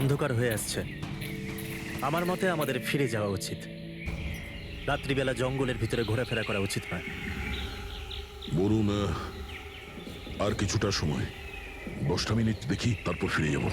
অন্ধকার হয়ে আসছে। আমার মতে আমাদের ফিরে যাওয়া উচিত। রাত্রিবেলা জঙ্গলের ভিতরে ঘোরাফেরা করা উচিত নয়। বলুন, আর কিছুটা সময়, 10টা মিনিট দেখি, তারপর ফিরে যাব।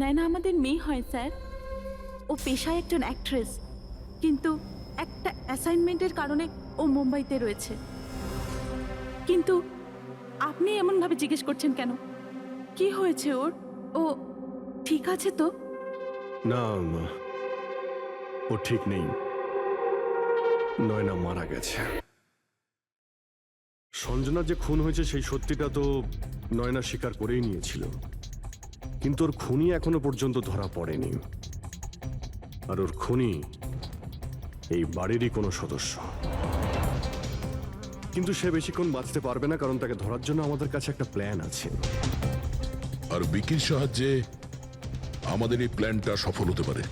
নয়না আমাদের মেয়ে হয় স্যার। ও পেশায় একজন অ্যাক্ট্রেস, কিন্তু একটা অ্যাসাইনমেন্টের কারণে ও মুম্বাইতে রয়েছে। কিন্তু আপনি এমনভাবে জিজ্ঞেস করছেন কেন? কি হয়েছে ওর? ও ঠিক আছে তো? না, ও ঠিক নেই। নয়না মারা গেছে। সঞ্জনা যে খুন হয়েছে সেই সত্যিটা তো নয়না স্বীকার করেই নিয়েছিল, কিন্তু ওর খুনি এখনো পর্যন্ত ধরা পড়েনি। আর ওর খুনি এই বাড়িরই কোনো সদস্য। কিন্তু সে বেশিক্ষণ বাঁচতে পারবে না, কারণ তাকে ধরার জন্য আমাদের কাছে একটা প্ল্যান আছে। আর বিকির সাহায্যে আমাদের এই প্ল্যানটা সফল হতে পারে।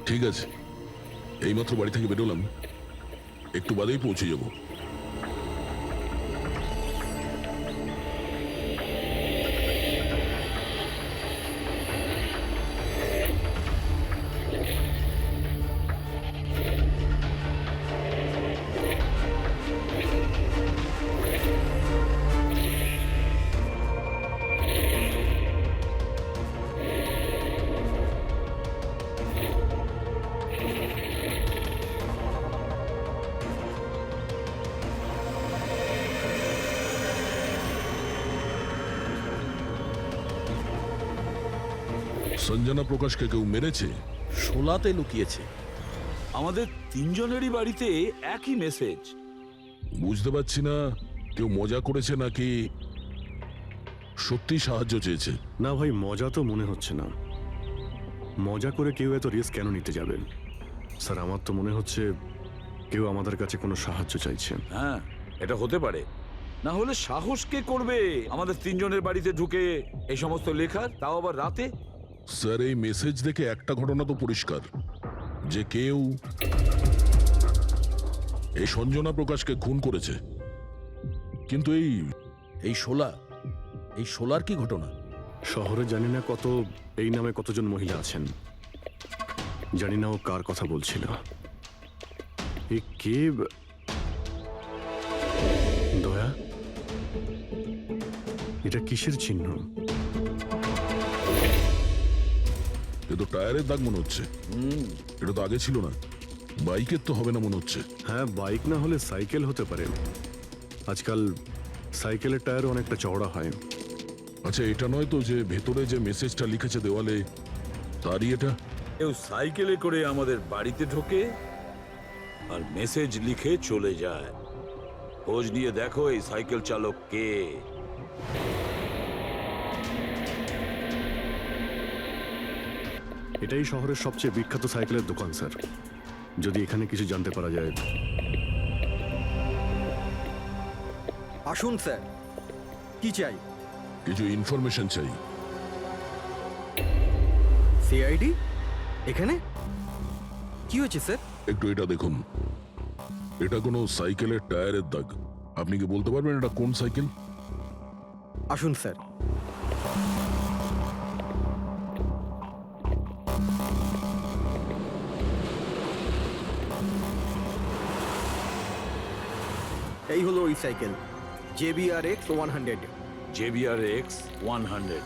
ঠিক আছে, এইমাত্র বাড়ি থেকে বেরোলাম, একটু বাদেই পৌঁছে যাব। সঞ্জনা প্রকাশকে কেউ মেরেছে? শোলাতে লুকিয়েছে। আমাদের তিনজনেরই বাড়িতে একই মেসেজ। বুঝতে পারছি না কেউ মজা করেছে নাকি সত্যি সাহায্য চেয়েছে। না ভাই, মজা তো মনে হচ্ছে না। মজা করে কেউ এত রিস্ক কেন নিতে যাবে? স্যার, আমার তো মনে হচ্ছে কেউ আমাদের কাছে কোনো সাহায্য চাইছে। হ্যাঁ, এটা হতে পারে। না হলে সাহস কে করবে আমাদের তিনজনের বাড়িতে ঢুকে এই সমস্ত লেখার, তাও আবার রাতে? স্যার, এই মেসেজ দেখে একটা ঘটনা তো পরিষ্কার, যে কেউ এই সঞ্জনা প্রকাশকে খুন করেছে। কিন্তু এই শোলার কি ঘটনা? শহরে জানি না এই নামে কতজন মহিলা আছেন, জানি না ও কার কথা বলছিল। এ কে? দয়া, এটা কিসের চিহ্ন? এ তো টায়ারের দাগ মনে হচ্ছে। এটা তো আগে ছিল না। বাইকের তো হবে না মনে হচ্ছে। হ্যাঁ, বাইক না হলে সাইকেল হতে পারে। আজকাল সাইকেলের টায়ারও অনেকটা চওড়া হয়। আচ্ছা, এটা নয় তো যে ভেতরে যে মেসেজটা লিখেছে দেওয়ালে, তারই এটা? কেউ সাইকেলে করে আমাদের বাড়িতে ঢোকে আর মেসেজ লিখে চলে যায়। খোঁজ নিয়ে দেখো এই সাইকেল চালক কে। এটাই শহরের সবচেয়ে বিখ্যাত সাইকেলের দোকান স্যার। যদি এখানে কিছু জানতে পারা যায়। আসুন স্যার, কি চাই? কিছু ইনফরমেশন চাই। সিআইডি এখানে? কি হয়েছে স্যার? একটু এটা দেখুন। এটা কোনো সাইকেলের টায়ারের দাগ। আপনি কি বলতে পারবেন এটা কোন সাইকেল? আসুন স্যার। এই হলো ওই সাইকেল, JBRX 100। JBRX 100।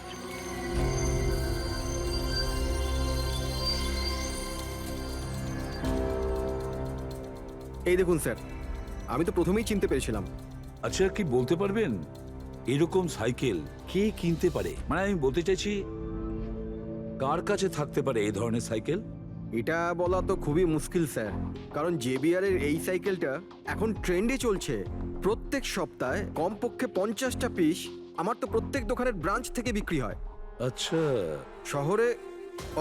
এই দেখুন স্যার, আমি তো প্রথমেই চিনতে পেরেছিলাম। আচ্ছা, কি বলতে পারবেন এরকম সাইকেল কে কিনতে পারে? মানে আমি বলতে চাইছি, কার কাছে থাকতে পারে এই ধরনের সাইকেল? এটা বলা তো খুবই মুশকিল স্যার, কারণ JBR এর এই সাইকেলটা এখন ট্রেন্ডে চলছে। প্রত্যেক সপ্তাহে কমপক্ষে 50টা পিস আমার তো প্রত্যেক দোকানের ব্রাঞ্চ থেকে বিক্রি হয়। আচ্ছা, শহরে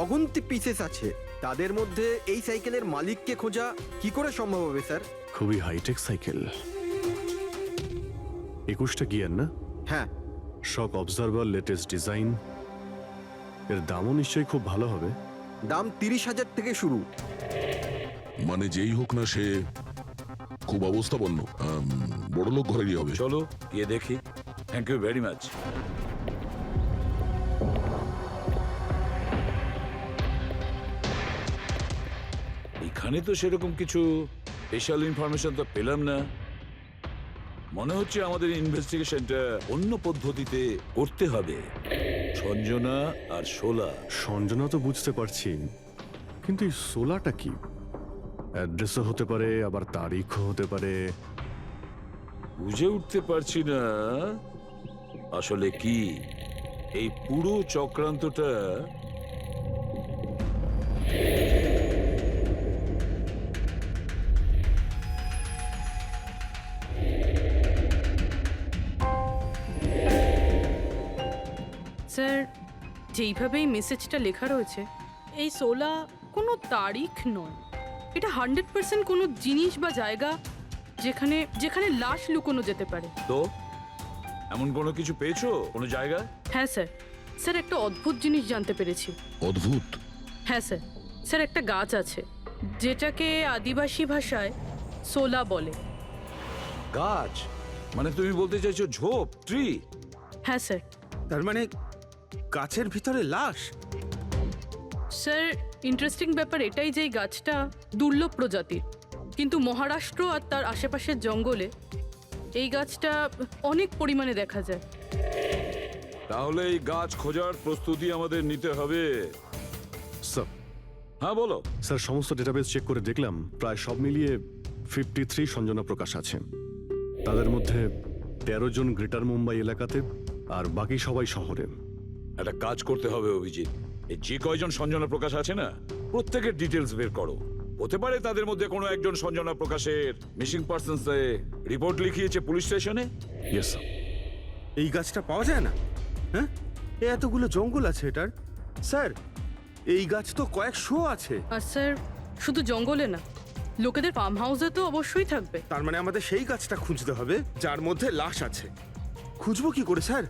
অগুন্তি পিসেস আছে, তাদের মধ্যে এই সাইকেলের মালিককে খোঁজা কি করে সম্ভব হবে স্যার? খুবই হাইটেক সাইকেল। 21টা গিয়ার না? হ্যাঁ। শক অবজারভার, লেটেস্ট ডিজাইন। এর দামও নিশ্চয়ই খুব ভালো হবে। দাম 30,000 থেকে শুরু। মানে যেই হোক না, সে খুব অবস্থাপন্ন, বড়লোক ঘরেরই হবে। চলো গিয়ে দেখি। Thank you very much. এখানে তো সেরকম কিছু স্পেশাল ইনফরমেশন তো পেলাম না। মনে হচ্ছে আমাদের ইনভেস্টিগেশনটা অন্য পদ্ধতিতে করতে হবে। সঞ্জনা আর শোলা। সঞ্জনা তো বুঝতে পারছি, কিন্তু এই সোলাটা কি? অ্যাড্রেসও হতে পারে, আবার তারিখও হতে পারে। বুঝে উঠতে পারছি না আসলে কি এই পুরো চক্রান্তটা। স্যার, যেইভাবে এই মেসেজটা লেখা রয়েছে, এই 16 কোনো তারিখ নয়। এটা 100% কোনো জিনিস বা জায়গা যেখানে যেখানে লাশ লুকোনো যেতে পারে। তো এমন কোনো কিছু পেয়েছো, কোনো জায়গা? হ্যাঁ স্যার। স্যার, একটা অদ্ভুত জিনিস জানতে পেরেছি। অদ্ভুত? হ্যাঁ স্যার। স্যার, একটা গাছ আছে যেটাকে আদিবাসী ভাষায় সোলা বলে। গাছ? মানে তুমি বলতে চাইছো ঝোপ, ট্রি? হ্যাঁ স্যার। তার মানে গাছের ভিতরে লাশ? স্যার, ইন্টারেস্টিং ব্যাপার এটাই যে এই গাছটা দুর্লভ প্রজাতির, কিন্তু মহারাষ্ট্র আর তার আশেপাশের জঙ্গলে এই গাছটা অনেক পরিমাণে দেখা যায়। তাহলে এই গাছ খোঁজার প্রস্তুতি আমাদের নিতে হবে। স্যার, হ্যাঁ বলো। স্যার, সমস্ত ডেটাবেস চেক করে দেখলাম, প্রায় সব মিলিয়ে 53 সঞ্জনা প্রকাশ আছে। তাদের মধ্যে 13 জন গ্রেটার মুম্বাই এলাকাতে, আর বাকি সবাই শহরে। একটা কাজ করতে হবে অভিজিৎ, এই যে কয়জন সঞ্জনা প্রকাশ আছে না, প্রত্যেকের ডিটেলস বের করো। হতে পারে তাদের মধ্যে কোনো একজন সঞ্জনা প্রকাশের মিসিং পার্সনসে রিপোর্ট লিখিয়েছে পুলিশ স্টেশনে। Yes sir. এই গাছটা পাওয়া যায় না? হ্যাঁ, এতগুলো জঙ্গল আছে এটার। স্যার, এই গাছ তো কয়েকশো আছে। আর স্যার শুধু জঙ্গলে না, লোকেদের ফার্ম হাউসে তো অবশ্যই থাকবে। তার মানে আমাদের সেই গাছটা খুঁজতে হবে যার মধ্যে লাশ আছে। খুঁজবো কি করে স্যার?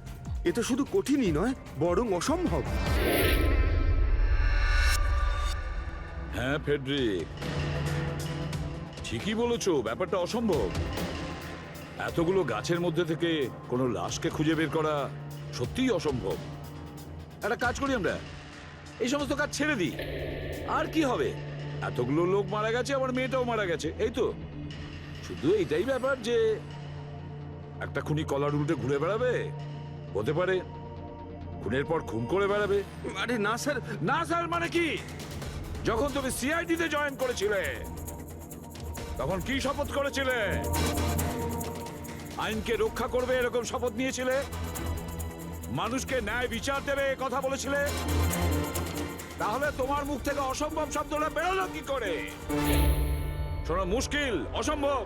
এ তো শুধু কঠিনই নয়, বরং অসম্ভব। হ্যাঁ ফেডরিক, ঠিকই বলেছো, ব্যাপারটা অসম্ভব। এতগুলো গাছের মধ্যে থেকে কোনো লাশকে খুঁজে বের করা সত্যিই অসম্ভব। একটা কাজ করি আমরা, এই সমস্ত কাজ ছেড়ে দিই। আর কি হবে, এতগুলো লোক মারা গেছে, আমার মেয়েটাও মারা গেছে, এই তো। শুধু এইটাই ব্যাপার যে একটা খুনি কলার উল্টে ঘুরে বেড়াবে, হতে পারে খুনের পর খুন করে বেড়াবে। আরে না স্যার। না স্যার মানে কি? যখন তুমি সিআইডি তে জয়েন করেছিলে তখন কি শপথ করেছিলে? আইনকে রক্ষা করবে এরকম শপথ নিয়েছিলে? মানুষকে ন্যায় বিচার দেবে এ কথা বলেছিলে? তাহলে তোমার মুখ থেকে অসম্ভব শব্দটা বেরোলো কি করে? শোনো, মুশকিল, অসম্ভব,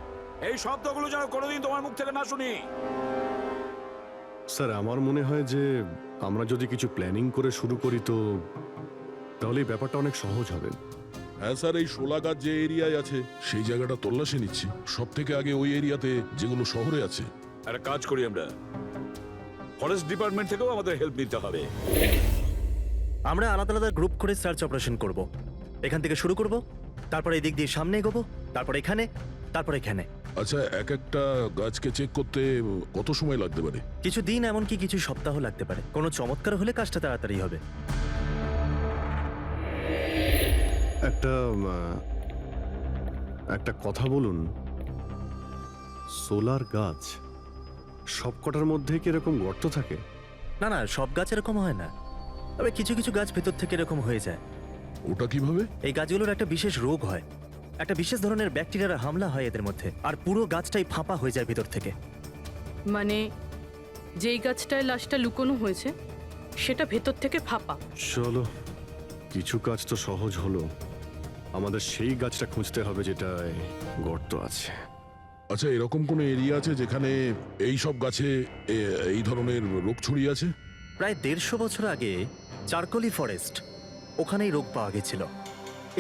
এই শব্দগুলো যেন কোনোদিন তোমার মুখ থেকে না শুনি। স্যার, আমার মনে হয় যে আমরা যদি কিছু প্ল্যানিং করে শুরু করি তো তাহলে এই ব্যাপারটা অনেক সহজ হবে। হ্যাঁ স্যার, এই শোলা গাছ যে এরিয়ায় আছে সেই জায়গাটা তল্লাশি নিচ্ছি। সব থেকে আগে ওই এরিয়াতে যেগুলো শহরে আছে। একটা কাজ করি আমরা, ফরেস্ট ডিপার্টমেন্ট থেকেও আমাদের হেল্প নিতে হবে। আমরা আলাদা আলাদা গ্রুপ করে সার্চ অপারেশন করব। এখান থেকে শুরু করব, তারপর এই দিক দিয়ে সামনে এগোবো, তারপর এখানে, তারপর এখানে। আচ্ছা, এক একটা গাছকে চেক করতে কত সময় লাগতে পারে? কিছু দিন, এমনকি কিছু সপ্তাহ লাগতে পারে। কোনো চমৎকার হলে কাজটা তাড়াতাড়ি হবে। একটা কথা বলুন, সোলার গাছ সবকটার মধ্যে কি এরকম গর্ত থাকে? না না, সব গাছ এরকম হয় না, তবে কিছু কিছু গাছ ভেতর থেকে এরকম হয়ে যায়। ওটা কিভাবে? এই গাছগুলোর একটা বিশেষ রোগ হয়, একটা বিশেষ ধরনের ব্যাকটেরিয়ার হামলা হয় এদের মধ্যে, আর পুরো গাছটাই ফাঁপা হয়ে যায় ভেতর থেকে। মানে যেই গাছটায় লাশটা লুকোনো হয়েছে সেটা ভেতর থেকে ফাঁপা। চলো, কিছু কাজ তো সহজ হলো, আমাদের সেই গাছটা খুঁজতে হবে যেটায় গর্ত আছে। আচ্ছা, এরকম কোন এরিয়া আছে যেখানে এই সব গাছে এই ধরনের রোগ ছড়িয়ে আছে? প্রায় 150 বছর আগে চারকোলি ফরেস্ট, ওখানেই রোগ পাওয়া গেছিল।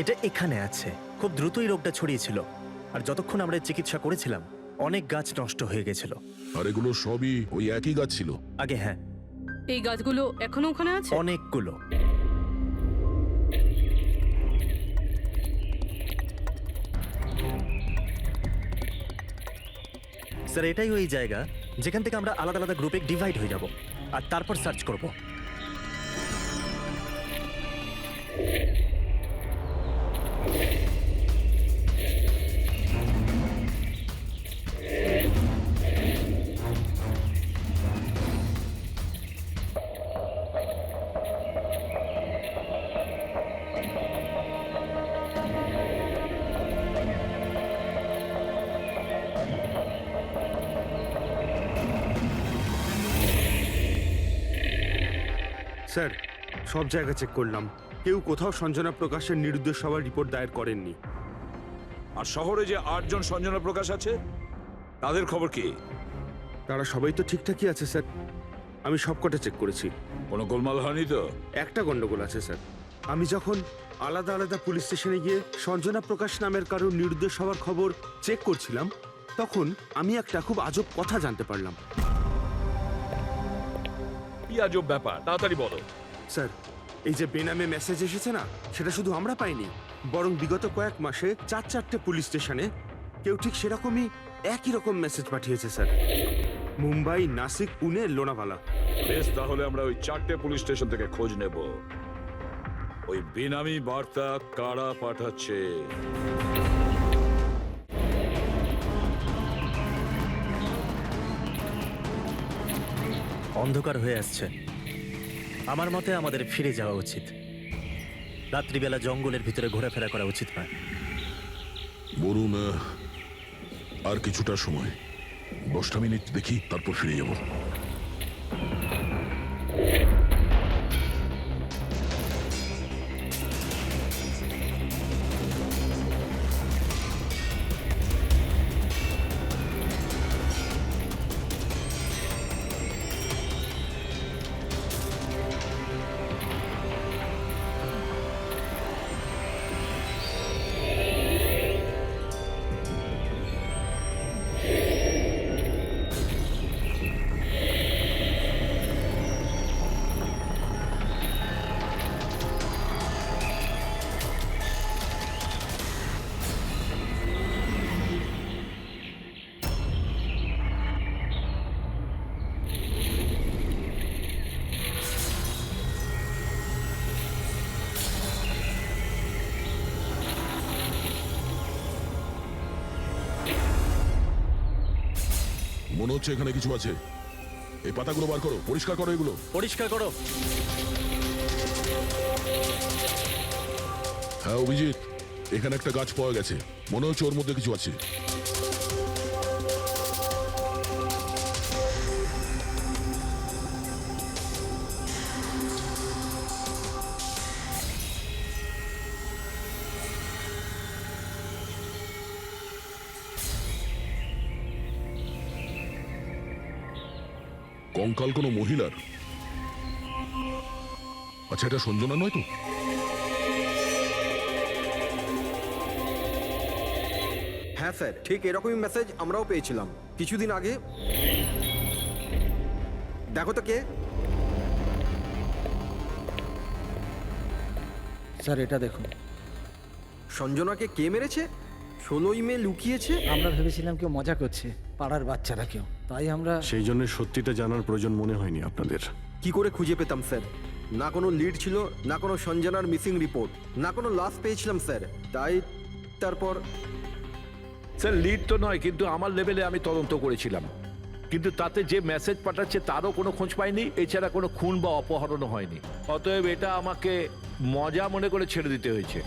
এটা এখানে আছে। খুব দ্রুতই রোগটা ছড়িয়েছিল, আর যতক্ষণ আমরা এর চিকিৎসা করেছিলাম অনেক গাছ নষ্ট হয়ে গেছিল। আর এগুলো সবই ওই একই গাছ ছিল? আগে হ্যাঁ, এই গাছগুলো এখনো ওখানে আছে? অনেকগুলো। স্যার, এটাই ওই জায়গা যেখান থেকে আমরা আলাদা আলাদা গ্রুপে ডিভাইড হয়ে যাব আর তারপর সার্চ করব। স্যার, সব জায়গা চেক করলাম, কেউ কোথাও সঞ্জনা প্রকাশের নিরুদ্দেশ হওয়ার রিপোর্ট দায়ের করেননি। আর শহরে যে 8 জন সঞ্জনা প্রকাশ আছে তাদের খবর কি? তারা সবাই তো ঠিকঠাকই আছে স্যার, আমি সবকটা চেক করেছি। কোনো গোলমাল হয়নি তো? একটা গন্ডগোল আছে স্যার। আমি যখন আলাদা আলাদা পুলিশ স্টেশনে গিয়ে সঞ্জনা প্রকাশ নামের কারোর নিরুদ্দেশ হওয়ার খবর চেক করছিলাম, তখন আমি একটা খুব আজব কথা জানতে পারলাম। কি আজব ব্যাপার, তাড়াতাড়ি বলো। স্যার, এই যে বেনামে মেসেজ এসেছে না, সেটা শুধু আমরা পাইনি, বরং বিগত কয়েক মাসে 4-4টে পুলিশ স্টেশনে কেউ ঠিক সেরকমই একই রকম মেসেজ পাঠিয়েছে স্যার। মুম্বাই, নাসিক, পুনে, লোনাভালা। বেশ, তাহলে আমরা ওই 4টে পুলিশ স্টেশন থেকে খোঁজ নেব ওই বেনামি বার্তা কারা পাঠাচ্ছে। অন্ধকার হয়ে আসছে, আমার মতে আমাদের ফিরে যাওয়া উচিত। রাত্রিবেলা জঙ্গলের ভিতরে ঘোরাফেরা করা উচিত নয়। বলুন, আর কিছুটা সময়, 10টা মিনিট দেখি, তারপর ফিরে যাব। মনে হচ্ছে এখানে কিছু আছে। এই পাতাগুলো বার করো, পরিষ্কার করো এগুলো। পরিষ্কার করো। হ্যাঁ অভিজিৎ, এখানে একটা গাছ পাওয়া গেছে, মনে হচ্ছে ওর মধ্যে কিছু আছে। কঙ্কাল কোনো মহিলার? আচ্ছা, এটা সঞ্জনা নয় তো? হ্যাঁ স্যার, ঠিক এরকমই মেসেজ আমরাও পেয়েছিলাম কিছুদিন আগে। দেখো তো কে। স্যার এটা দেখুন। সঞ্জনাকে কে মেরেছে? 16ই মে লুকিয়েছে। আমরা ভেবেছিলাম কেউ মজা করছে, পাড়ার বাচ্চারা কেউ, তাই আমরা সেই জন্য সত্যিটা জানার প্রয়োজন মনে হয়নি আপনাদের। কি করে খুঁজে পেতাম স্যার? না কোনো লিড ছিল, না কোনো সঞ্জনার মিসিং রিপোর্ট, না কোনো লাশ পেয়েছিলাম স্যার। তাই তারপর স্যার লিড তো নয়, কিন্তু আমার লেভেলে আমি তদন্ত করেছিলাম, কিন্তু তাতে যে মেসেজ পাঠাচ্ছে তারও কোনো খোঁজ পাইনি, এছাড়া কোনো খুন বা অপহরণও হয়নি। অতএব এটা আমাকে মজা মনে করে ছেড়ে দিতে হয়েছে।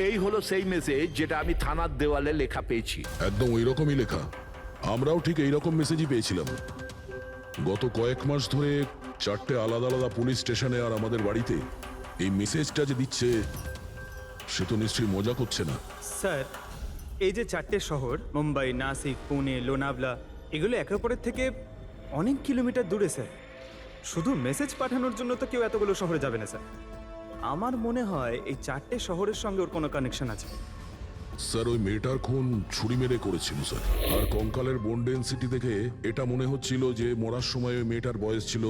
এই হলো সেই মেসেজ যেটা আমি থানার দেওয়ালে লেখা পেয়েছি। একদম ওই রকমই লেখা। আমরাও ঠিক এই রকম মেসেজই পেয়েছিলাম। গত কয়েক মাস ধরে 4টে আলাদা আলাদা পুলিশ স্টেশনে আর আমাদের বাড়িতে এই মেসেজটা যে দিচ্ছে, সে তো নিশ্চয়ই মজা করছে না। স্যার, এই যে 4টে শহর মুম্বাই, নাসিক, পুনে, লোনাভলা, এগুলো একে অপরের থেকে অনেক কিলোমিটার দূরে স্যার। শুধু মেসেজ পাঠানোর জন্য তো কেউ এতগুলো শহরে যাবে না স্যার। আমার মনে হয় এই 4টে শহরের সঙ্গে ওর কোনো কানেকশন আছে। স্যার ওই মেয়েটার খুন ছুরি মেরে করেছিল স্যার। আর কঙ্কালের বোন ডেন্সিটি দেখে এটা মনে হচ্ছিল যে মরার সময় ওই মেয়েটার বয়স ছিল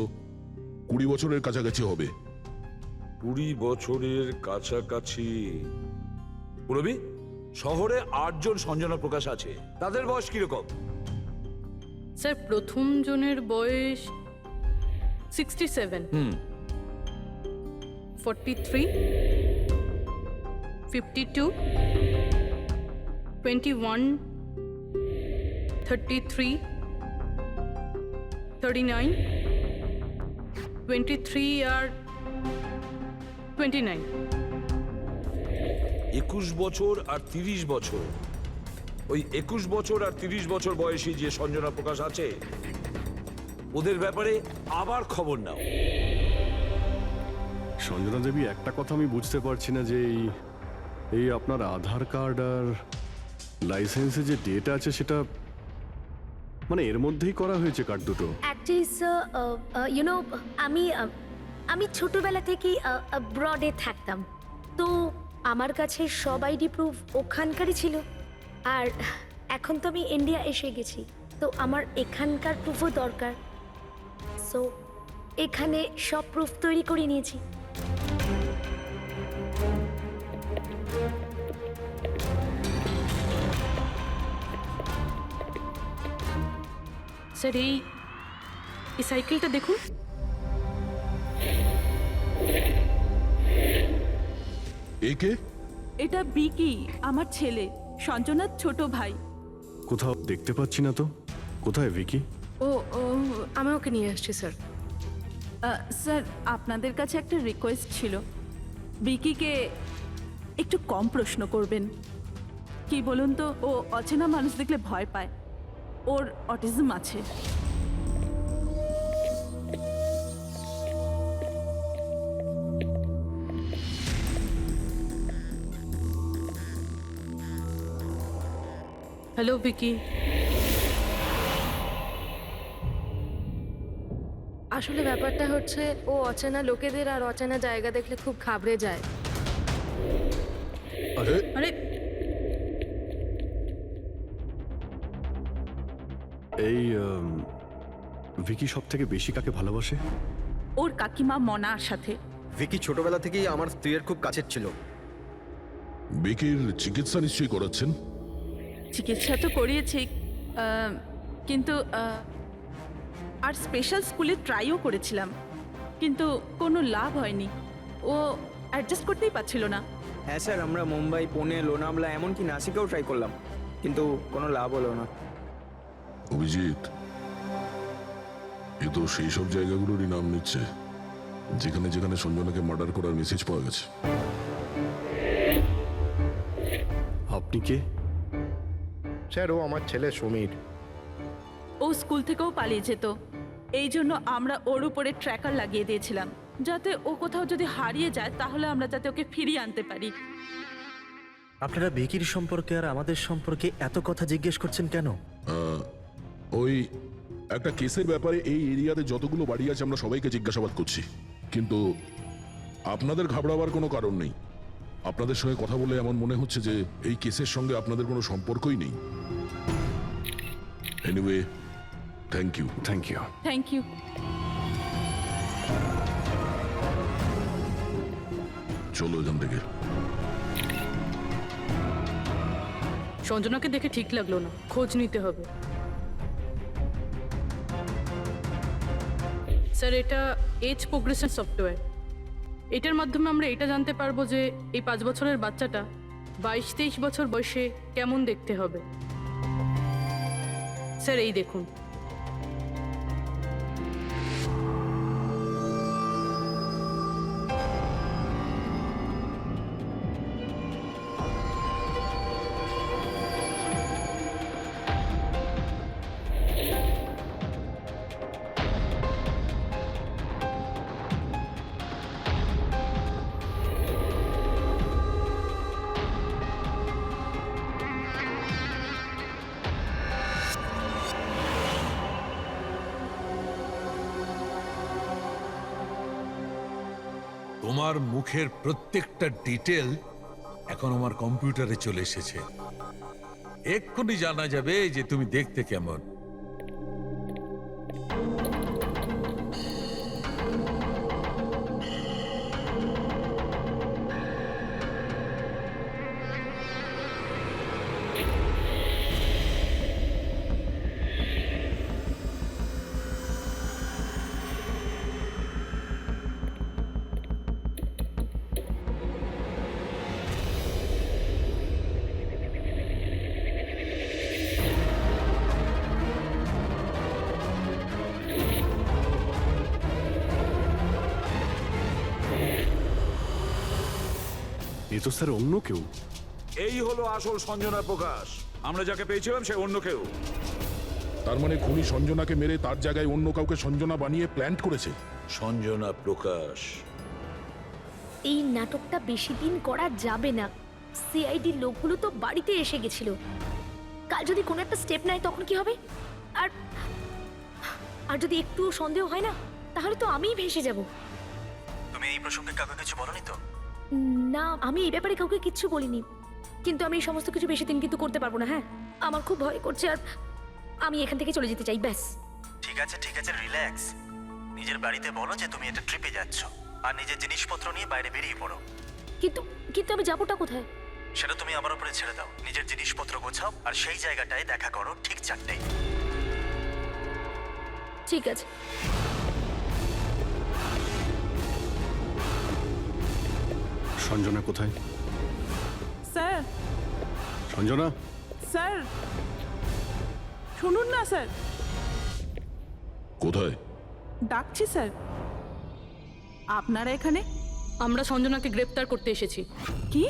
20 বছরের কাছাকাছি হবে। 20 বছরের কাছাকাছি। পুরবি, শহরে 8 জন সঞ্জনা প্রকাশ আছে, তাদের বয়স কিরকম? স্যার প্রথম জনের বয়স 67, 43, 52, 21, 33, 39, 23 আর 29। 21 বছর আর 30 বছর। ওই 21 বছর আর 30 বছর বয়সী যে সঞ্জনা প্রকাশ আছে, ওদের ব্যাপারে আবার খবর নাও। সঞ্জনা দেবী, একটা কথা আমি বুঝতে পারছি না যে এই আপনার আধার কার্ড আর লাইসেন্সে যে ডেট আছে সেটা মানে এর মধ্যেই করা হয়েছে কার্ড দুটো। অ্যাকচুয়ালি স্যার, আমি ছোটবেলা থেকেই ব্রডে থাকতাম, তো আমার কাছে সব আইডি প্রুফ ওখানকারই ছিল। আর এখন তো আমি ইন্ডিয়া এসে গেছি, তো আমার এখানকার প্রুফও দরকার। সো এখানে সব প্রুফ তৈরি করে নিয়েছি। স্যার এই সাইকেলটা দেখুন। একে? এটা বিকি, আমার ছেলে, সঞ্জনার ছোট ভাই। কোথাও দেখতে পাচ্ছি না তো, কোথায় ভিকি? ও আমি ওকে নিয়ে আসছি স্যার। স্যার, আপনাদের কাছে একটা রিকোয়েস্ট ছিল, বিকিকে একটু কম প্রশ্ন করবেন। কি বলুন তো, ও অচেনা মানুষ দেখলে ভয় পায়, ওর অটিজম আছে। হ্যালো ভিকি। আসলে ব্যাপারটা হচ্ছে, ও অচেনা লোকেদের আর অচেনা জায়গা দেখলে খুব ঘাবড়ে যায়। আরে আরে এই ভিকি সব থেকে বেশি কাকে ভালোবাসে? ওর কাকিমা মনার সাথে। ভিকি ছোটবেলা থেকেই আমার স্ত্রীর খুব কাছের ছিল। বেকির চিকিৎসা নিশ্চয়ই করাচ্ছেন? চিকিৎসা তো করিয়েছি, কিন্তু আর স্পেশাল স্কুলে ট্রাইও করেছিলাম, কিন্তু কোনো লাভ হয়নি। ও অ্যাডজাস্ট করতেই পারছিল না। হ্যাঁ স্যার, আমরা মুম্বাই, পুনে, লোনাভলা, এমনকি নাসিকেও ট্রাই করলাম, কিন্তু কোনো লাভ হলো না। অভিজিৎ, এ তো সেই সব জায়গাগুলোরই নাম নিচ্ছে যেখানে যেখানে সঞ্জনাকে মার্ডার করার মেসেজ পাওয়া গেছে। আপনি কে? স্যার ও আমার ছেলে সমীর। ও স্কুল থেকেও পালিয়ে যেত, এই জন্য আমরা ওর উপরে ট্র্যাকার লাগিয়ে দিয়েছিলাম, যাতে ও কোথাও যদি হারিয়ে যায় তাহলে আমরা যাতে ওকে ফিরিয়ে আনতে পারি। আপনারা ভিকির সম্পর্কে আর আমাদের সম্পর্কে এত কথা জিজ্ঞেস করছেন কেন? ওই একটা কেসের ব্যাপারে এই এরিয়াতে যতগুলো বাড়ি আছে আমরা সবাইকে জিজ্ঞাসাবাদ করছি, কিন্তু আপনাদের ঘাবড়াবার কোনো কারণ নেই। আপনাদের সঙ্গে কথা বলে এমন মনে হচ্ছে যে এই কেসের সঙ্গে আপনাদের কোনো সম্পর্কই নেই। Anyway, thank you. Thank you. Thank you. চলো এখান থেকে। সঞ্জনাকে দেখে ঠিক লাগলো না, খোঁজ নিতে হবে। স্যার, এটা এজ প্রোগ্রেশন সফটওয়্যার। এটার মাধ্যমে আমরা এটা জানতে পারবো যে এই 5 বছরের বাচ্চাটা 22-23 বছর বয়সে কেমন দেখতে হবে। স্যার, এই দেখুন। তোমার মুখের প্রত্যেকটা ডিটেল এখন আমার কম্পিউটারে চলে এসেছে। এক্ষুনি জানা যাবে যে তুমি দেখতে কেমন। এ তো স্যার অন্য কেউ। এই হলো আসল সঞ্জনা প্রকাশ। আমরা যাকে পেয়েছিলাম সে অন্য কেউ। তার মানে খুনি সঞ্জনাকে মেরে তার জায়গায় অন্য কাউকে সঞ্জনা বানিয়ে প্ল্যান্ট করেছে। সঞ্জনা প্রকাশ। এই নাটকটা বেশি দিন করা যাবে না। সিআইডি লোকগুলো তো বাড়িতে এসে গেছিল। কাল যদি কোনো একটা স্টেপ নেয় তখন কি হবে? আর আর যদি একটু সন্দেহ হয় না, তাহলে তো আমিই ভেসে যাব। তুমি এই প্রসঙ্গে কাউকে কিছু বলনি তো? না, আমি এই ব্যাপারে কাউকে কিচ্ছু বলিনি, কিন্তু আমি এই সমস্ত কিছু বেশি দিন কিন্তু করতে পারবো না। হ্যাঁ, আমার খুব ভয় করছে, আর আমি এখান থেকে চলে যেতে চাই, ব্যাস। ঠিক আছে রিল্যাক্স। নিজের বাড়িতে বলো যে তুমি একটা ট্রিপে যাচ্ছ আর নিজের জিনিসপত্র নিয়ে বাইরে বেরিয়ে পড়ো। কিন্তু কিন্তু আমি যাবোটা কোথায়? সেটা তুমি আমার উপরে ছেড়ে দাও। নিজের জিনিসপত্র গোছাও আর সেই জায়গাটায় দেখা করো ঠিক 4টায়। ঠিক আছে। সঞ্জনা কোথায়? স্যার, সঞ্জনা? স্যার শুনুন না স্যার, কোথায়? ডাকছি স্যার। আপনারা এখানে? আমরা সঞ্জনাকে গ্রেপ্তার করতে এসেছি। কি?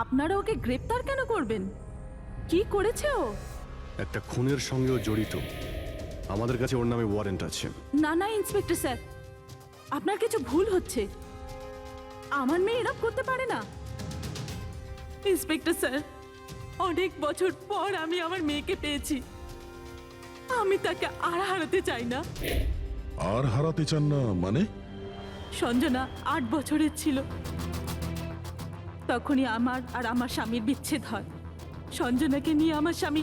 আপনারা ওকে গ্রেপ্তার কেন করবেন? কি করেছে ও? একটা খুনের সঙ্গেও জড়িত। আমাদের কাছে ওর নামে ওয়ারেন্ট আছে। না না ইন্সপেক্টর স্যার, আপনার কিছু ভুল হচ্ছে। আমার মেয়ে এরকম করতে পারে না। ইন্সপেক্টর স্যার, অনেক বছর পর আমি আমার মেয়েকে পেয়েছি। আমি তাকে আর হারাতে চাই না। আর হারাতে চান না মানে? সঞ্জনা 8 বছরের ছিল, তখনই আমার আর আমার স্বামীর বিচ্ছেদ হয়। সঞ্জনাকে নিয়ে আমার স্বামী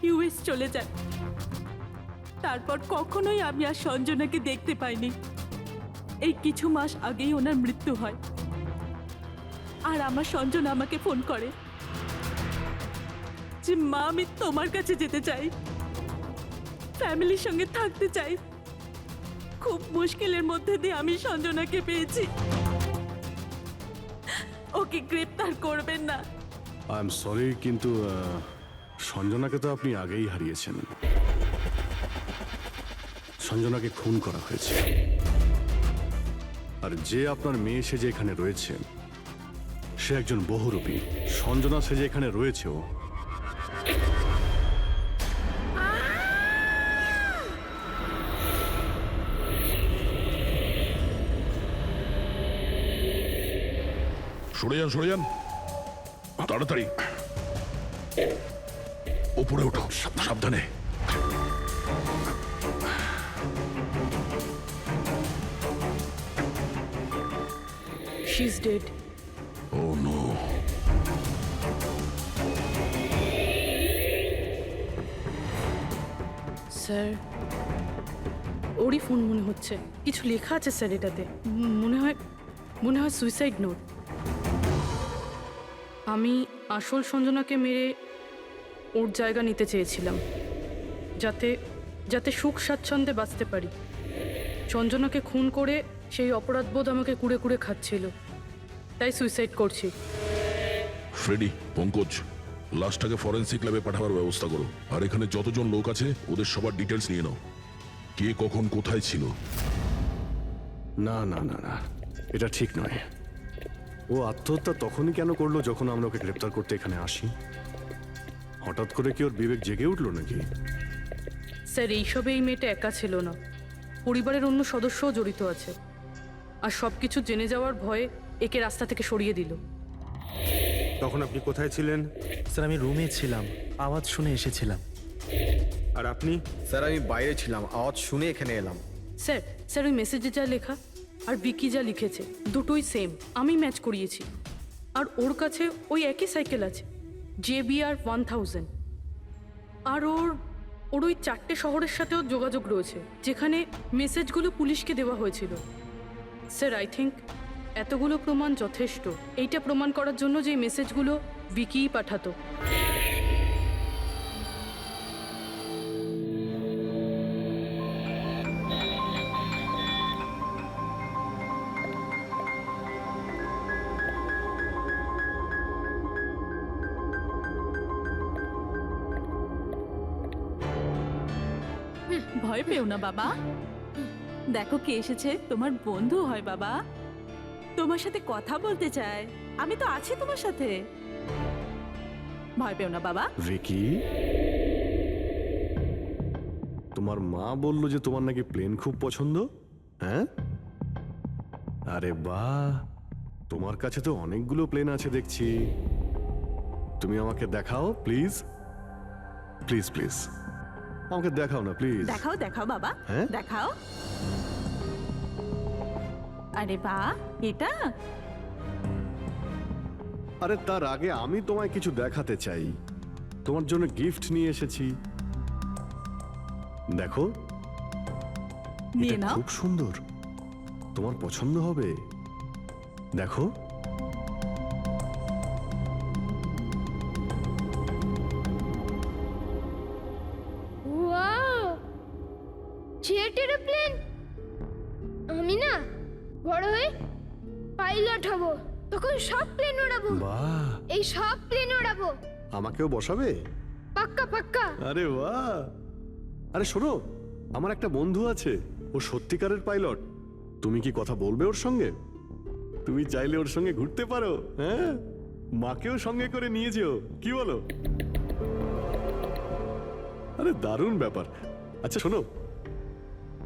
ইউএস চলে যায়। তারপর কখনোই আমি আর সঞ্জনাকে দেখতে পাইনি। এই কিছু মাস আগেই ওনার মৃত্যু হয়। আর আমার সঞ্জনা আমাকে ফোন করে যে মা, আমি তোমার কাছে যেতে চাই, ফ্যামিলির সঙ্গে থাকতে চাই। খুব মুশকিলের মধ্যে দিয়ে আমি সঞ্জনাকে পেয়েছি। ওকে গ্রেপ্তার করবেন না। আই এম সরি, কিন্তু সঞ্জনাকে তো আপনি আগেই হারিয়েছেন। সঞ্জনাকে খুন করা হয়েছে। আর যে আপনার মেয়ে সেজে এখানে রয়েছে সে একজন বহুরূপী। সঞ্জনা সেজে এখানে রয়েছেও। সরে যান তাড়াতাড়ি ওপরে ওঠো, সাবধানে। She is dead. Oh no. Sir ওরই ফোন মনে হচ্ছে। কিছু লেখা আছে স্যার এটাতে। মনে হয় সুইসাইড নোট। আমি আসল সঞ্জনাকে মেরে ওর জায়গা নিতে চেয়েছিলাম, যাতে সুখ স্বাচ্ছন্দ্যে বাঁচতে পারি। সঞ্জনাকে খুন করে সেই অপরাধবোধ আমাকে কুড়ে কুড়ে খাচ্ছিল, তাই সুইসাইড করছি। ফ্রেডি, পঙ্কজ, লাশটাকে ফরেন্সিক ল্যাবে পাঠাবার ব্যবস্থা করো। আর এখানে যতজন লোক আছে ওদের সবার ডিটেলস নিয়ে নাও, কে কখন কোথায় ছিল। না না না না, এটা ঠিক নয়। ও আত্মহত্যা তখনই কেন করলো যখন আমরা ওকে গ্রেপ্তার করতে এখানে আসি? হঠাৎ করে কি ওর বিবেক জেগে উঠলো নাকি? স্যার এইসবে এই মেয়েটা একা ছিল না, পরিবারের অন্য সদস্যও জড়িত আছে। আর সব কিছু জেনে যাওয়ার ভয়ে একে রাস্তা থেকে সরিয়ে দিল। তখন আপনি কোথায় ছিলেন? স্যার আমি রুমে ছিলাম, আওয়াজ শুনে এসেছিলাম। আর আপনি? স্যার আমি বাইরে ছিলাম, আওয়াজ শুনে এখানে এলাম। স্যার ওই মেসেজে যা লেখা আর বিকি যা লিখেছে দুটোই সেম। আমি ম্যাচ করিয়েছি। আর ওর কাছে ওই একই সাইকেল আছে, JBR 1000। আর ওর ওই 4টে শহরের সাথেও যোগাযোগ রয়েছে যেখানে মেসেজগুলো পুলিশকে দেওয়া হয়েছিল। স্যার আই থিঙ্ক এতগুলো প্রমাণ যথেষ্ট এইটা প্রমাণ করার জন্য যে এই মেসেজগুলো বিকিই পাঠাতো। ভয় পেও না বাবা, দেখো কে এসেছে। তোমার বন্ধু হয় বাবা, তোমার সাথে কথা বলতে চায়। আমি তো আছি তোমার সাথে, ভয় পেও না বাবা। ভিকি, তোমার মা বলল যে তোমার নাকি প্লেন খুব পছন্দ। হ্যাঁ, আরে বাহ, তোমার কাছে তো অনেকগুলো প্লেন আছে দেখছি। তুমি আমাকে দেখাও প্লিজ, প্লিজ প্লিজ আমাকে দেখাও না প্লিজ। দেখাও দেখাও বাবা, হ্যাঁ? দেখাও। আরে বাহ, এটা আরে তার আগে আমি তোমায় কিছু দেখাতে চাই। তোমার জন্য গিফট নিয়ে এসেছি, দেখো। নিয়ে এটা নাও। খুব সুন্দর, তোমার পছন্দ হবে। দেখো, ওয়াও, জেট এরোপ্লেন। আমি না বড় হয়ে পাইলট হব, তখন সব প্লেন উড়াবো। বাহ, এই সব প্লেন উড়াবো। আমাকেও বসাবে? পাক্কা পাক্কা। আরে বাহ। আরে শোনো, আমার একটা বন্ধু আছে, ও সত্যিকারের পাইলট। তুমি কি কথা বলবে ওর সঙ্গে? তুমি চাইলে ওর সঙ্গে ঘুরতে পারো। হ্যাঁ, মাকেও সঙ্গে করে নিয়ে যেও, কি বলো? আরে দারুণ ব্যাপার। আচ্ছা শোনো,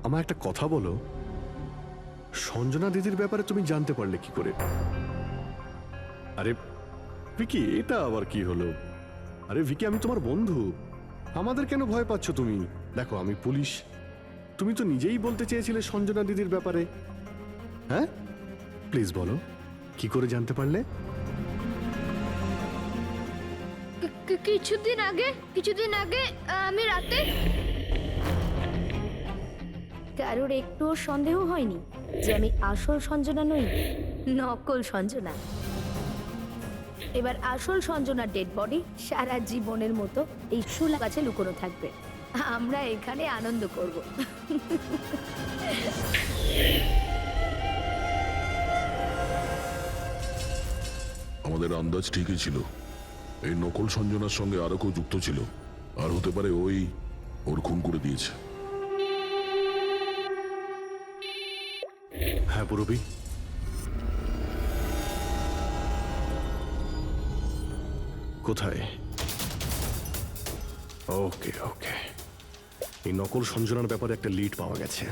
আমার একটা কথা বলো, সঞ্জনা দিদির ব্যাপারে তুমি জানতে পারলে কি করে? আরে ভিকি, এটা আবার কি হলো? আরে ভিকি, আমি তোমার বন্ধু, আমাদের কেন ভয় পাচ্ছ তুমি? দেখো আমি পুলিশ, তুমি তো নিজেই বলতে চেয়েছিলে সঞ্জনা দিদির ব্যাপারে। হ্যাঁ, প্লিজ বলো, কি করে জানতে পারলে? কিছুদিন আগে আমি রাতে। কারোর একটুও সন্দেহ হয়নি যে আমি আসল সঞ্জনা নই, নকল সঞ্জনা। এবার আসল সঞ্জনার ডেড বডি সারা জীবনের মতো এই শুলা গাছে লুকোনো থাকবে। আমরা এখানে আনন্দ করব। আমাদের আন্দাজ ঠিকই ছিল, এই নকল সঞ্জনার সঙ্গে আরো কেউ যুক্ত ছিল। আর হতে পারে ওর খুন করে দিয়েছে। হ্যাঁ পুরবি, কোথায়? ওকে ওকে, এই নকল সঞ্জনার ব্যাপারে একটা লিড পাওয়া গেছে।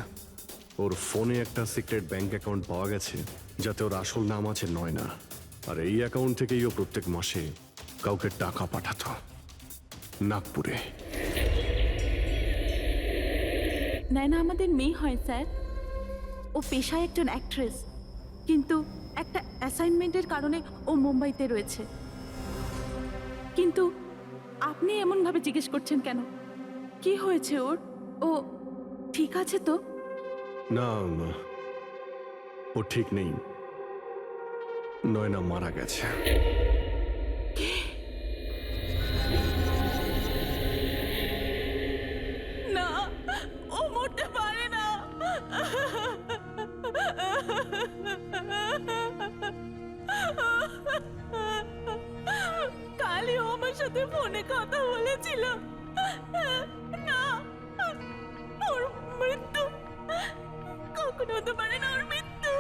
ওর ফোনে একটা সিক্রেট ব্যাংক অ্যাকাউন্ট পাওয়া গেছে যাতে ওর আসল নাম আছে নয়না, আর এই অ্যাকাউন্ট থেকেই ও প্রত্যেক মাসে কাউকে টাকা পাঠাতো নাগপুরে। নয়না আমাদের মেয়ে হয় স্যার। ও পেশায় একজন অ্যাক্ট্রেস, কিন্তু একটা অ্যাসাইনমেন্টের কারণে ও মুম্বাইতে রয়েছে। কিন্তু আপনি এমনভাবে জিজ্ঞেস করছেন কেন? কি হয়েছে ওর? ও ঠিক আছে তো? না, ও ঠিক নেই। নয়না মারা গেছে। না, ও মরতে পারে না। কালই ও আমার সাথে ফোনে কথা বলেছিল। না, ওর মৃত্যু কখনো হতে পারে না। ওর মৃত্যু।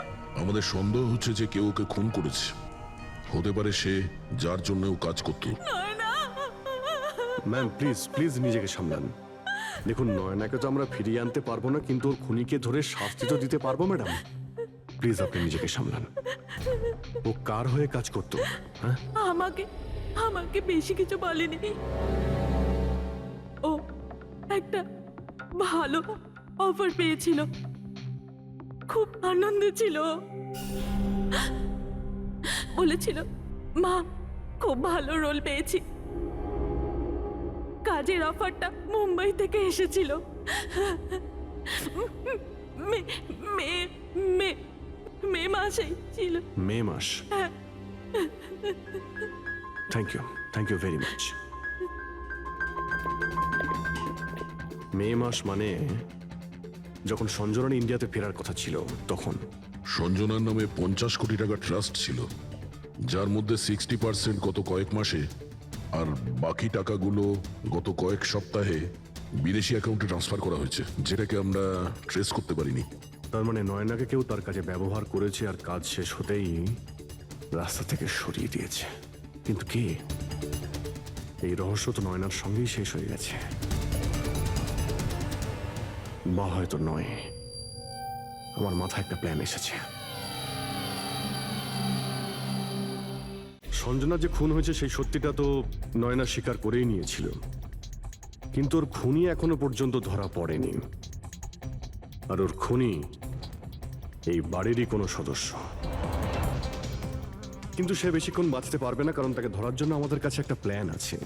আমাদের সন্দেহ হচ্ছে যে কেউ ওকে খুন করেছে। হতে পারে সে যার জন্য ও কাজ করত। ম্যাম প্লিজ প্লিজ নিজেকে সামলান। দেখুন, নয়নাকে তো আমরা ফিরিয়ে আনতে পারবো না, কিন্তু ওর খুনিকে ধরে শাস্তি তো দিতে পারবো ম্যাডাম। প্লিজ আপনি নিজেকে সামলান। ও কার হয়ে কাজ করতো? হ্যাঁ, আমাকে বেশি কিছু বলেনি। ও একটা ভালো অফার পেয়েছিল, খুব আনন্দে ছিল। বলেছিল, মা খুব ভালো রোল পেয়েছি। কাজের অফারটা মুম্বাই থেকে এসেছিল। মে মাসেই ছিল। মে মাস? Thank you very much. মে মাস মানে যখন সঞ্জনার ইন্ডিয়াতে ফেরার কথা ছিল তখন। সঞ্জনার নামে 50 কোটি টাকা ট্রাস্ট ছিল, যার মধ্যে 60% গত কয়েক মাসে আর বাকি টাকাগুলো গত কয়েক সপ্তাহে বিদেশি অ্যাকাউন্টে ট্রান্সফার করা হয়েছে, যেটাকে আমরা ট্রেস করতে পারিনি। তার মানে নয়নাকে কেউ তার কাজে ব্যবহার করেছে আর কাজ শেষ হতেই রাস্তা থেকে সরিয়ে দিয়েছে। কিন্তু কে? এই রহস্য তো নয়নার সঙ্গেই শেষ হয়ে গেছে, বা হয়তো নয়। আমার মাথায় একটা প্ল্যান এসেছে। সঞ্জনা যে খুন হয়েছে সেই সত্যিটা তো নয়না স্বীকার করেই নিয়েছিল, কিন্তু ওর খুনি এখনো পর্যন্ত ধরা পড়েনি। আর ওর খুনি এই বাড়িরই কোনো সদস্য। কিন্তু সে বেশিক্ষণ বাঁচতে পারবে না, কারণ তাকে ধরার জন্য আমাদের কাছে একটা প্ল্যান আছে।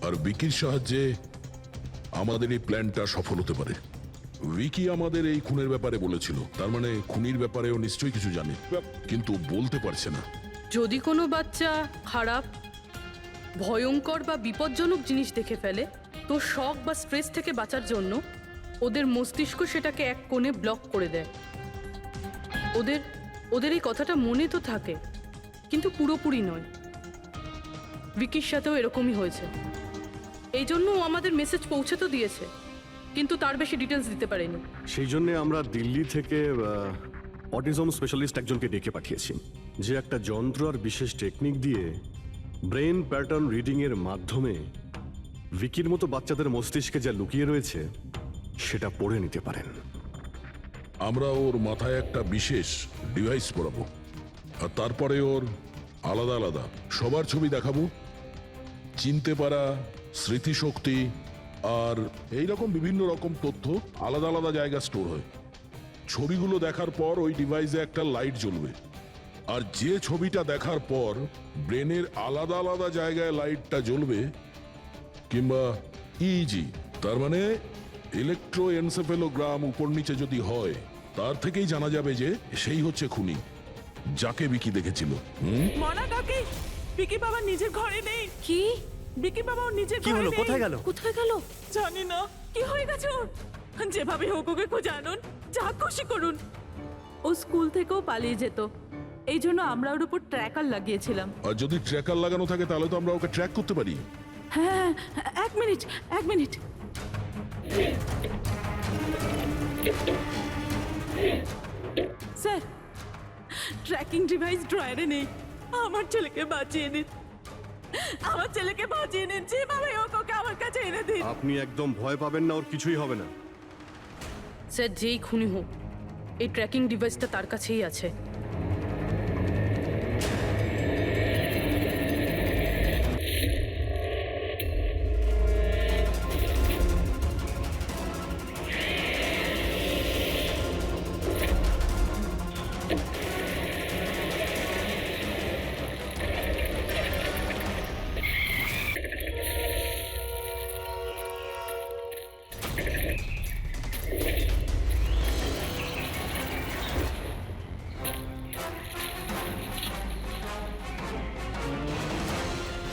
আর বিকির সাহায্যে আমাদের এই প্ল্যানটা সফল হতে পারে। উইকি আমাদের এই খুনের ব্যাপারে বলেছিল, তার মানে খুনির ব্যাপারেও নিশ্চয়ই কিছু জানে, কিন্তু বলতে পারছে না। যদি কোনো বাচ্চা খারাপ, ভয়ঙ্কর বা বিপজ্জনক জিনিস দেখে ফেলে, তো শক বা স্ট্রেস থেকে বাঁচার জন্য ওদের মস্তিষ্ক সেটাকে এক কোণে ব্লক করে দেয়। ওদের এই কথাটা মনে তো থাকে, কিন্তু পুরোপুরি নয়। ভিকির সাথেও এরকমই হয়েছে। এই জন্য ও আমাদের মেসেজ পৌঁছে তো দিয়েছে, কিন্তু তার বেশি ডিটেলস দিতে পারেনি। সেই জন্য আমরা দিল্লি থেকে অটিজম স্পেশালিস্ট একজনকে ডেকে পাঠিয়েছি, যে একটা যন্ত্র আর বিশেষ টেকনিক দিয়ে ব্রেন প্যাটার্ন রিডিং এর মাধ্যমে ভিকির মতো বাচ্চাদের মস্তিষ্কে যা লুকিয়ে রয়েছে সেটা পড়ে নিতে পারেন। আমরা ওর মাথায় একটা বিশেষ ডিভাইস পরাবো, আর তারপরে ওর আলাদা আলাদা সবার ছবি দেখাবো। চিনতে পারা, স্মৃতিশক্তি আর এইরকম বিভিন্ন রকম তথ্য আলাদা আলাদা জায়গায় স্টোর হয়। ছবিগুলো দেখার পর ওই ডিভাইসে একটা লাইট জ্বলবে, আর যে ছবিটা দেখার পর ব্রেনের আলাদা আলাদা জায়গায় লাইটটা জ্বলবে, কিংবা ইজি তার মানে ইলেকট্রোএনসেফেলোগ্রাম উপর নিচে যদি হয়, তার থেকেই জানা যাবে যে সেই হচ্ছে খুনি, যাকে বিকি দেখেছিল। মনা কাকি, বিকি বাবা নিজের ঘরে নেই। কি? বিকি বাবা ওর নিজের কি ঘরে হলো? নেই। কোথায় গেল? কোথায় গেল? জানি না কি হয়ে গেছে ওর। যেভাবে হোক ওকে খুঁজে আনুন, যা খুশি করুন। ও স্কুল থেকেও পালিয়ে যেত, এই জন্য আমরা ওর উপর ট্র্যাকার লাগিয়েছিলাম। আর যদি ট্র্যাকার লাগানো থাকে তাহলে তো আমরা ওকে ট্র্যাক করতে পারি। হ্যাঁ, এক মিনিট। স্যার ট্র্যাকিং ডিভাইস ড্রয়ারে নেই। আমার ছেলেকে বাঁচিয়ে নিন, আমার ছেলেকে বাঁচিয়ে নিন, যেভাবে হোক ওকে আমার কাছে এনে দিন। আপনি একদম ভয় পাবেন না, ওর কিছুই হবে না। স্যার যেই খুনি হোক, এই ট্র্যাকিং ডিভাইসটা তার কাছেই আছে।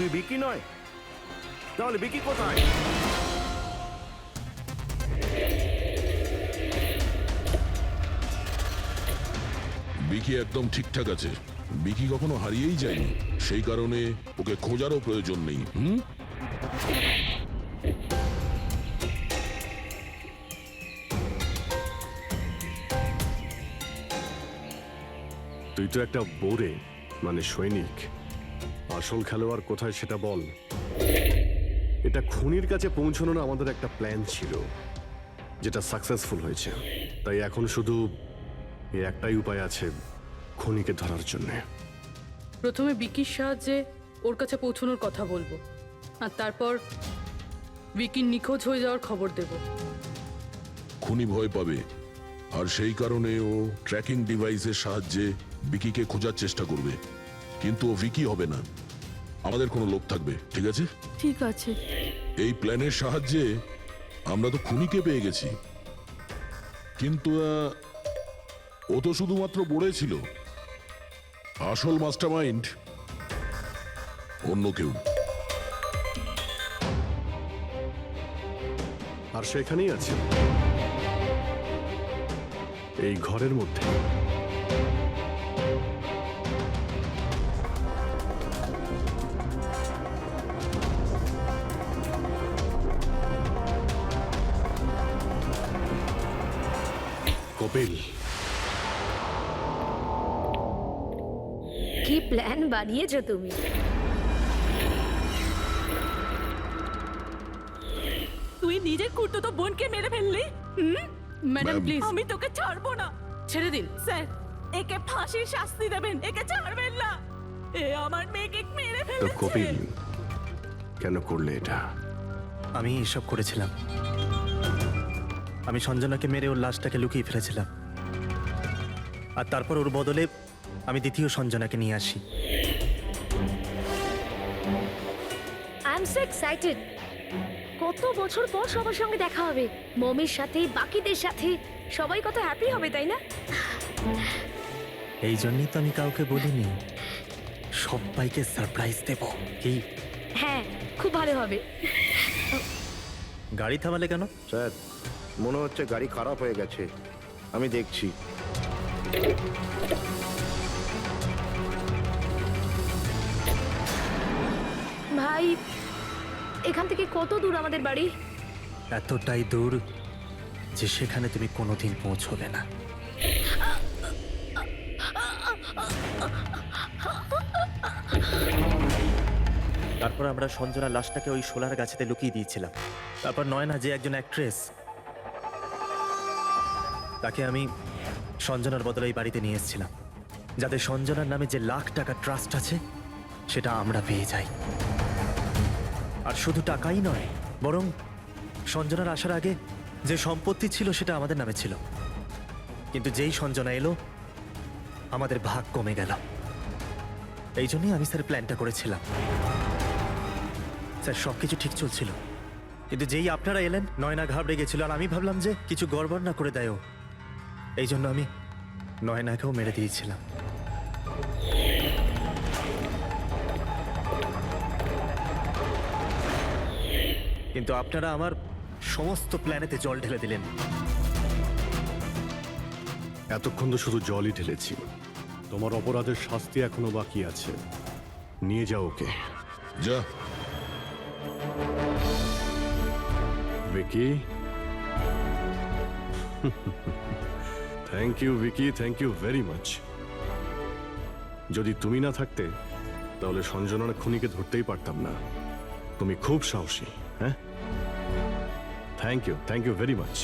তুই বিকি নয়? তাহলে বিকি কোথায়? বিকি একদম ঠিকঠাক আছে। বিকি কখনো হারিয়েই যায়নি, সেই কারণে ওকে খোঁজারও প্রয়োজন নেই। তুই তো একটা বোরে, মানে সৈনিক। আসল খেলোয়াড় কোথায় সেটা বল। এটা খুনির কাছে পৌঁছানোর আমাদের একটা প্ল্যান ছিল, যেটা সাকসেসফুল হয়েছে। তাই এখন শুধু এই একটাই উপায় আছে খুনিকে ধরার জন্য। প্রথমে বিকির সাহায্যে ওর কাছে পৌঁছানোর কথা বলবো, আর তারপর বিকির নিখোঁজ হয়ে যাওয়ার খবর দেব। খুনি ভয় পাবে, আর সেই কারণে ও ট্র্যাকিং ডিভাইসের সাহায্যে বিকিকে খোঁজার চেষ্টা করবে। কিন্তু ও ভিকি হবে না, আমাদের কোনো লোক থাকবে, ঠিক আছে? ঠিক আছে। এই প্ল্যানের সাহায্যে আমরা তো খুনিকে পেয়ে গেছি, কিন্তু ও তো শুধুমাত্র বলেছিল। আসল মাস্টারমাইন্ড অন্য কেউ। আর সেখানেই আছে, এই ঘরের মধ্যে। কপিল, কি প্ল্যান বানিয়েছো তুমি? তুই নিজের কুর্তুতো বোনকে মেরে ফেললি। ম্যাডাম প্লিজ, আমি তোকে ছাড়বো না। ছেড়ে দিন। স্যার একে ফাঁসির শাস্তি দেবেন, একে ছাড়বেন না। এ আমার মেয়েকে মেরে তো ফেলেছে। কপিল কেন করলে এটা? আমি এসব করেছিলাম। আমি সঞ্জনাকে মেরে ওর লাশটাকে লুকিয়ে ফেলেছিলাম, আর তারপর ওর বদলে আমি দ্বিতীয় সঞ্জনাকে নিয়ে আসি। I am so excited. কত বছর পর সবার সঙ্গে দেখা হবে, মমির সাথে, বাকিদের সাথে। সবাই কত হ্যাপি হবে, তাই না? এই জন্যই তো আমি কাউকে বলিনি, সবাইকে সারপ্রাইজ দেব। কি হ্যাঁ, খুব ভালো হবে। গাড়ি থামালে কেন? স্যার, মনে হচ্ছে গাড়ি খারাপ হয়ে গেছে, আমি দেখছি। ভাই, এখান থেকে কত দূর আমাদের বাড়ি? এতটাই দূর যে সেখানে তুমি কোনোদিন পৌঁছবে না। তারপর আমরা সঞ্জনা লাশটাকে ওই শোলার গাছেতে লুকিয়ে দিয়েছিলাম। তারপর নয়না, যে একজন অ্যাক্ট্রেস, তাকে আমি সঞ্জনার বদলে এই বাড়িতে নিয়ে এসেছিলাম, যাতে সঞ্জনার নামে যে লাখ টাকা ট্রাস্ট আছে সেটা আমরা পেয়ে যাই। আর শুধু টাকাই নয়, বরং সঞ্জনার আসার আগে যে সম্পত্তি ছিল সেটা আমাদের নামে ছিল। কিন্তু যেই সঞ্জনা এলো, আমাদের ভাগ কমে গেল। এই জন্যই আমি স্যার প্ল্যানটা করেছিলাম। স্যার সবকিছু ঠিক চলছিল, কিন্তু যেই আপনারা এলেন, নয়না ঘাবড়ে গেছিল, আর আমি ভাবলাম যে কিছু গড়বড় না করে দেয় ও। এই জন্য আমি নয়নাকেও মেরে দিয়েছিলাম। কিন্তু আপনারা আমার সমস্ত প্ল্যানেতে জল ঢেলে দিলেন। এতক্ষণ তো শুধু জলই ঢেলেছি। তোমার অপরাধের শাস্তি এখনো বাকি আছে। নিয়ে যাও ওকে। যা। Vicky, thank you Vicky, thank you very much. যদি তুমি না থাকতে তাহলে সঞ্জনার খুনিকে ধরতেই পারতাম না। তুমি খুব সাহসী। হ্যাঁ, থ্যাংক ইউ ভেরি মাচ।